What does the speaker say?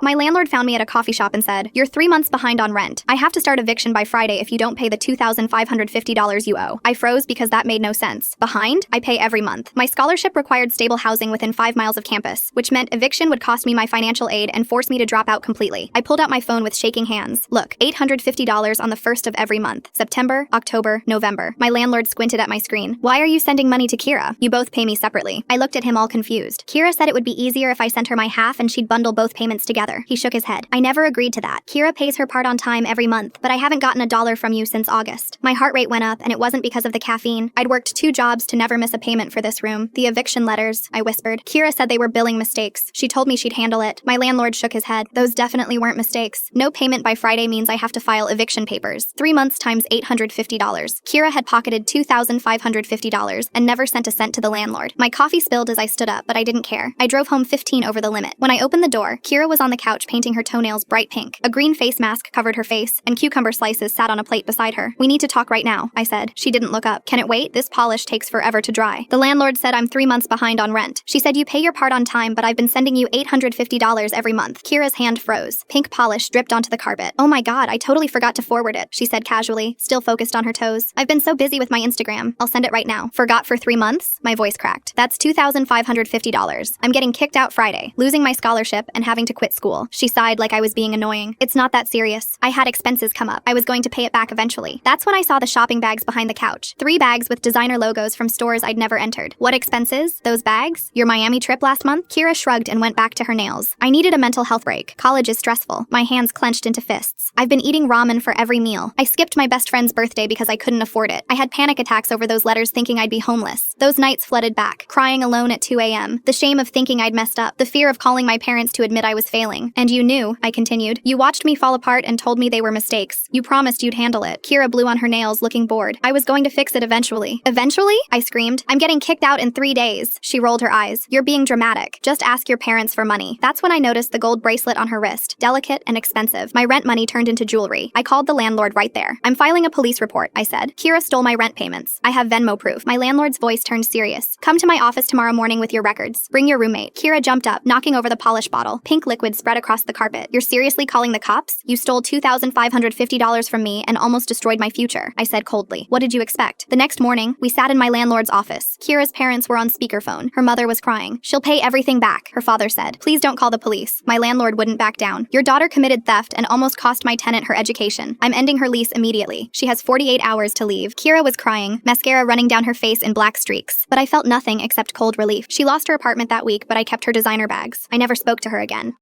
My landlord found me at a coffee shop and said, "You're 3 months behind on rent. I have to start eviction by Friday if you don't pay the $2,550 you owe." I froze because that made no sense. Behind? I pay every month. My scholarship required stable housing within 5 miles of campus, which meant eviction would cost me my financial aid and force me to drop out completely. I pulled out my phone with shaking hands. "Look, $850 on the 1st of every month. September, October, November." My landlord squinted at my screen. "Why are you sending money to Kira? You both pay me separately." I looked at him all confused. "Kira said it would be easier if I sent her my half and she'd bundle both payments together." He shook his head. "I never agreed to that. Kira pays her part on time every month, but I haven't gotten $1 from you since August." My heart rate went up, and it wasn't because of the caffeine. I'd worked 2 jobs to never miss a payment for this room. "The eviction letters," I whispered. "Kira said they were billing mistakes. She told me she'd handle it." My landlord shook his head. "Those definitely weren't mistakes. No payment by Friday means I have to file eviction papers. 3 months times $850. Kira had pocketed $2,550 and never sent a cent to the landlord. My coffee spilled as I stood up, but I didn't care. I drove home 15 over the limit. When I opened the door, Kira was on the couch painting her toenails bright pink. A green face mask covered her face, and cucumber slices sat on a plate beside her. "We need to talk right now," I said. She didn't look up. "Can it wait? This polish takes forever to dry." "The landlord said I'm 3 months behind on rent. She said you pay your part on time, but I've been sending you $850 every month." Kira's hand froze. Pink polish dripped onto the carpet. "Oh my god, I totally forgot to forward it," she said casually, still focused on her toes. "I've been so busy with my Instagram. I'll send it right now." "Forgot for 3 months?" My voice cracked. "That's $2,550. I'm getting kicked out Friday, losing my scholarship, and having to quit school." She sighed like I was being annoying. "It's not that serious. I had expenses come up. I was going to pay it back eventually." That's when I saw the shopping bags behind the couch. 3 bags with designer logos from stores I'd never entered. "What expenses? Those bags? Your Miami trip last month?" Kira shrugged and went back to her nails. "I needed a mental health break. College is stressful." My hands clenched into fists. "I've been eating ramen for every meal. I skipped my best friend's birthday because I couldn't afford it. I had panic attacks over those letters thinking I'd be homeless. Those nights flooded back, crying alone at 2 a.m. The shame of thinking I'd messed up. The fear of calling my parents to admit I was failing. And you knew," I continued. "You watched me fall apart and told me they were mistakes. You promised you'd handle it." Kira blew on her nails, looking bored. "I was going to fix it eventually." "Eventually?" I screamed. "I'm getting kicked out in 3 days." She rolled her eyes. "You're being dramatic. Just ask your parents for money." That's when I noticed the gold bracelet on her wrist. Delicate and expensive. My rent money turned into jewelry. I called the landlord right there. "I'm filing a police report," I said. "Kira stole my rent payments. I have Venmo proof." My landlord's voice turned serious. "Come to my office tomorrow morning with your records. Bring your roommate." Kira jumped up, knocking over the polish bottle. Pink liquid spread across the carpet. "You're seriously calling the cops? You stole $2,550 from me and almost destroyed my future," I said coldly. "What did you expect?" The next morning, we sat in my landlord's office. Kira's parents were on speakerphone. Her mother was crying. "She'll pay everything back," her father said. "Please don't call the police." My landlord wouldn't back down. "Your daughter committed theft and almost cost my tenant her education. I'm ending her lease immediately. She has 48 hours to leave." Kira was crying, mascara running down her face in black streaks. But I felt nothing except cold relief. She lost her apartment that week, but I kept her designer bags. I never spoke to her again.